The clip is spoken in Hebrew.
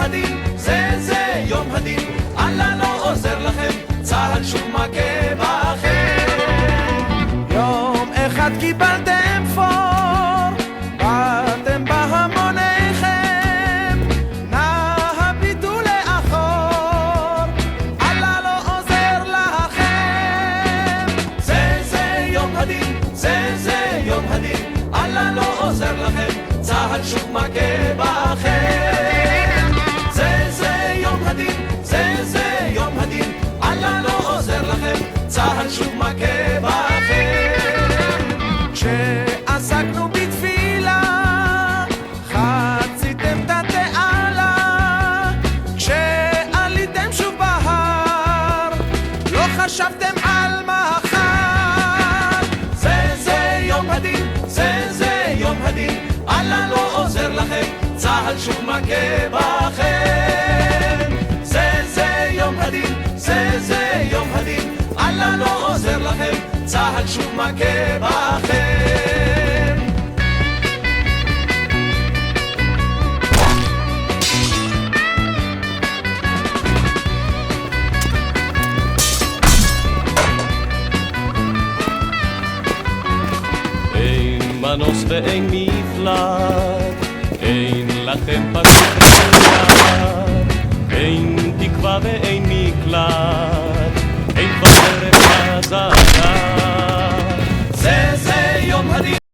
הדין, זה יום הדין, אללה לא עוזר לכם, צה"ל שוב מכה בכם. יום אחד קיבלתם פור, באתם בהמוניכם, נא הביטו לאחור, אללה לא עוזר לכם. זה יום הדין, זה יום הדין, אללה לא עוזר לכם, צה"ל שוב מכה בכם. זה יום הדין, זה יום הדין, אללה לא עוזר לכם, צה"ל שוב מכה בכם. כשעסקנו בתפילה, חציתם את התעלה, כשעליתם שוב בהר, לא חשבתם על מחר. זה יום הדין, זה יום הדין, אללה לא עוזר לכם, צה"ל שוב מכה בכם. זה יום הדין, זה יום הדין, אללה לא עוזר לכם, צה"ל שוב מכה בכם. אין מנוס ואין מפלט, אין לכם פקוד, אין תקווה ואין מקלט, אין כבר דרך חזרה.